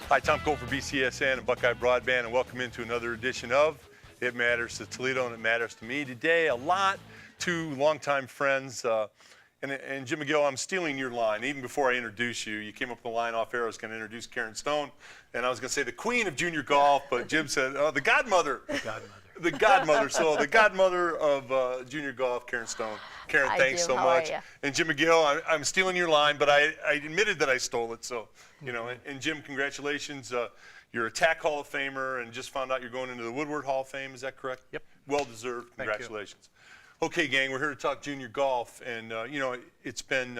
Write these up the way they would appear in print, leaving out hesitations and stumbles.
Hi, Tom Cole for BCSN and Buckeye Broadband, and welcome into another edition of It Matters to Toledo and It Matters to Me. Today, a lot to longtime friends. And Jim McGill, I'm stealing your line. Even before I introduce you, you came up with the line off air. I was going to introduce Karen Stone, and I was going to say the queen of junior golf, but Jim said, oh, the godmother. The godmother. The godmother. So the godmother of junior golf, Karen Stone. Karen, thanks so much. And Jim McGill, I'm stealing your line, but I admitted that I stole it. So, you know, and Jim, congratulations. You're a TAC Hall of Famer and just found out you're going into the Woodward Hall of Fame. Is that correct? Yep. Well deserved. Congratulations. Okay, gang, we're here to talk junior golf, and you know, it's been,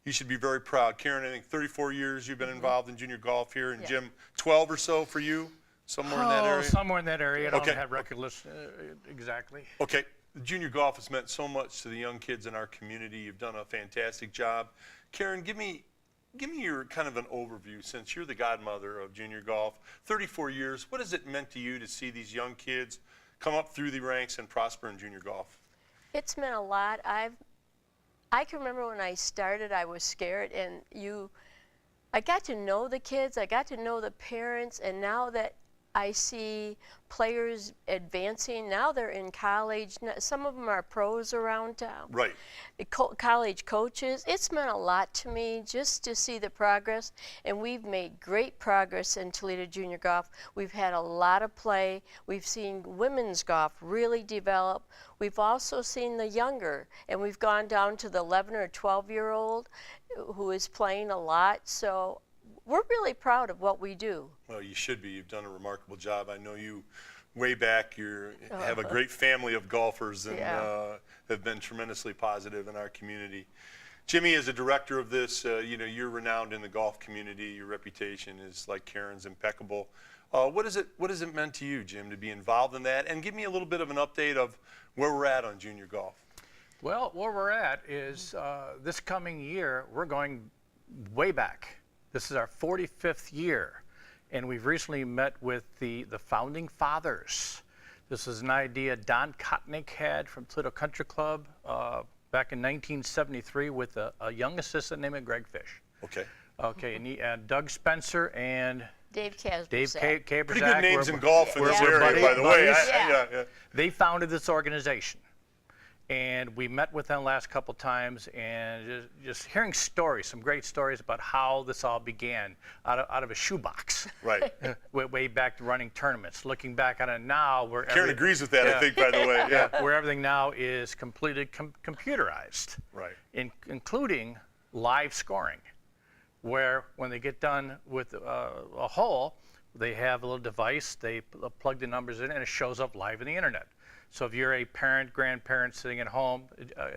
you should be very proud. Karen, I think 34 years you've been involved in junior golf here, and Jim, 12 or so for you, somewhere in that area? Somewhere in that area. I don't have record list exactly. Okay, junior golf has meant so much to the young kids in our community. You've done a fantastic job. Karen, give me your kind of an overview, since you're the godmother of junior golf. 34 years, what has it meant to you to see these young kids come up through the ranks and prosper in junior golf? It's meant a lot. I can remember when I started, I was scared, and I got to know the kids, I got to know the parents, and now that I see players advancing, now they're in college. Some of them are pros around town. Right. College coaches. It's meant a lot to me just to see the progress, and we've made great progress in Toledo Junior Golf. We've had a lot of play. We've seen women's golf really develop. We've also seen the younger, and we've gone down to the 11 or 12-year-old who is playing a lot. So we're really proud of what we do. Well, you should be. You've done a remarkable job. I know you way back. You have a great family of golfers and have been tremendously positive in our community. Jimmy, as a director of this, you know, you're renowned in the golf community. Your reputation is, like Karen's, impeccable. What has it meant to you, Jim, to be involved in that? And give me a little bit of an update of where we're at on junior golf. Well, where we're at is this coming year, we're going way back. This is our 45th year, and we've recently met with the founding fathers. This is an idea Don Kotnick had from Toledo Country Club back in 1973 with a young assistant named Greg Fish. Okay. Okay, and he had Doug Spencer and Dave Kasprzak. Pretty good names in golf in this area, by the way. They founded this organization. And we met with them the last couple times, and just hearing stories, some great stories about how this all began out of a shoebox. Right. Way back to running tournaments. Looking back on it now, where Karen agrees with that, I think, by the way. Where everything now is completely computerized. Right. Including live scoring, where when they get done with a hole, they have a little device, they plug the numbers in, and it shows up live on the internet. So if you're a parent, grandparent sitting at home,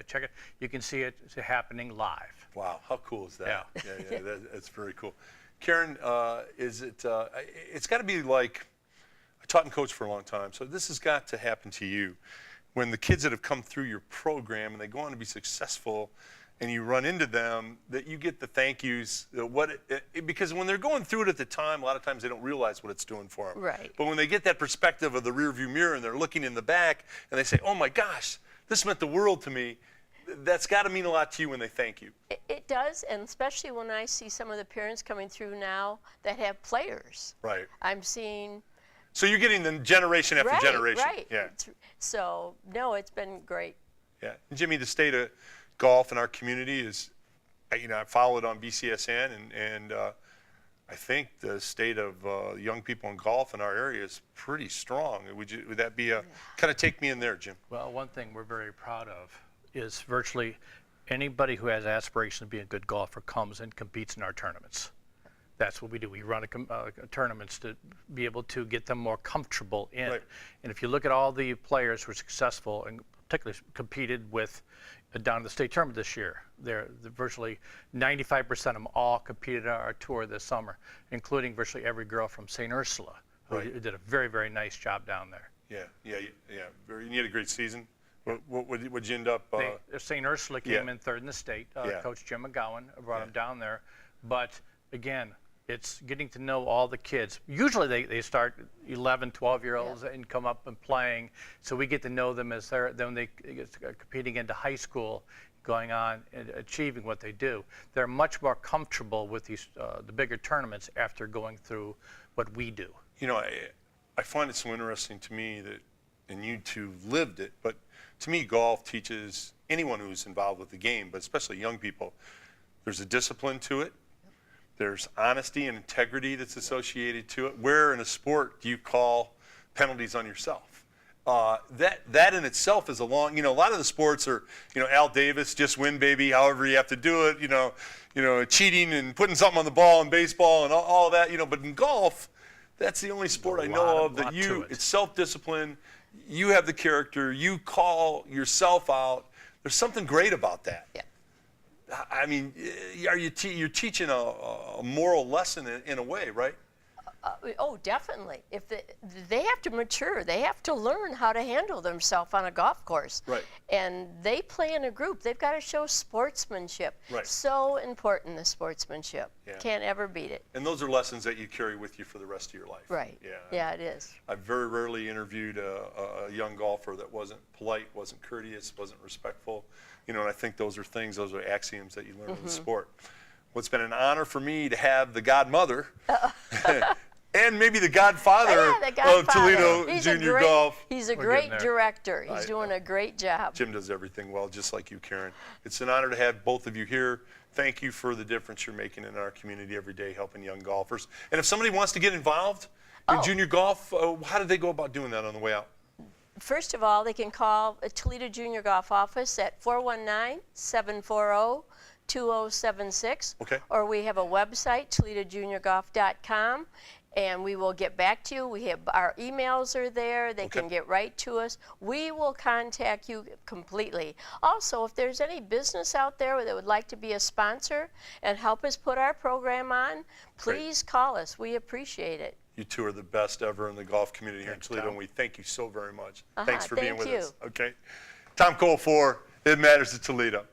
check it, you can see it happening live. Wow, how cool is that? Yeah, that's very cool. Karen, it's got to be like, I taught and coached for a long time, so this has got to happen to you. When the kids that have come through your program and they go on to be successful, and you run into them, that you get the thank yous, because when they're going through it at the time, a lot of times they don't realize what it's doing for them. Right. But when they get that perspective of the rearview mirror and they're looking in the back and they say, oh my gosh, this meant the world to me, that's got to mean a lot to you when they thank you. It does, and especially when I see some of the parents coming through now that have players. Right. I'm seeing. So you're getting the generation after generation. Right. Yeah. So, no, it's been great. Yeah. And Jimmy, the state of golf in our community is, you know, I follow it on BCSN, and I think the state of young people in golf in our area is pretty strong. Would that be kind of take me in there, Jim? Well, one thing we're very proud of is virtually anybody who has aspirations to be a good golfer comes and competes in our tournaments. That's what we do. We run tournaments to be able to get them more comfortable in. Right. And if you look at all the players who are successful and particularly competed with down to the state tournament this year. They're virtually 95% of them all competed on our tour this summer, including virtually every girl from St. Ursula, who did a very, very nice job down there. Yeah. You had a great season. Would you end up? St. Ursula came in third in the state. Coach Jim McGowan brought them down there. But again, It's getting to know all the kids. Usually they start 11, 12-year-olds and come up and playing. So we get to know them as then they get competing into high school, going on and achieving what they do. They're much more comfortable with these the bigger tournaments after going through what we do. You know, I find it so interesting to me that, and you two lived it, but to me, golf teaches anyone who's involved with the game, but especially young people, there's a discipline to it. There's honesty and integrity that's associated to it. Where in a sport do you call penalties on yourself? That in itself is a long, a lot of the sports are, Al Davis, just win, baby, however you have to do it, cheating and putting something on the ball in baseball and all that, but in golf, that's the only sport I know of that it's self-discipline, you have the character, you call yourself out. There's something great about that. Yeah. I mean, you're teaching a moral lesson in a way, right? Oh, definitely. If they have to mature, they have to learn how to handle themselves on a golf course. Right. And they play in a group. They've got to show sportsmanship. Right. So important, the sportsmanship. Yeah. Can't ever beat it. And those are lessons that you carry with you for the rest of your life. Right. Yeah. Yeah, it is. I've very rarely interviewed a young golfer that wasn't polite, wasn't courteous, wasn't respectful. And I think those are axioms that you learn in the sport. Well, it's been an honor for me to have the godmother and maybe the godfather of Toledo Junior Golf. He's a great director. He's doing a great job. Jim does everything well, just like you, Karen. It's an honor to have both of you here. Thank you for the difference you're making in our community every day, helping young golfers. And if somebody wants to get involved in junior golf, how do they go about doing that on the way out? First of all, they can call the Toledo Junior Golf office at 419-740-2076. Okay. Or we have a website, ToledoJuniorGolf.com, and we will get back to you. We have our emails are there. They can get right to us. We will contact you completely. Also, if there's any business out there that would like to be a sponsor and help us put our program on, please call us. We appreciate it. You two are the best ever in the golf community here in Toledo, and we thank you so very much. Thanks for being with us. Okay. Tom Cole for It Matters to Toledo.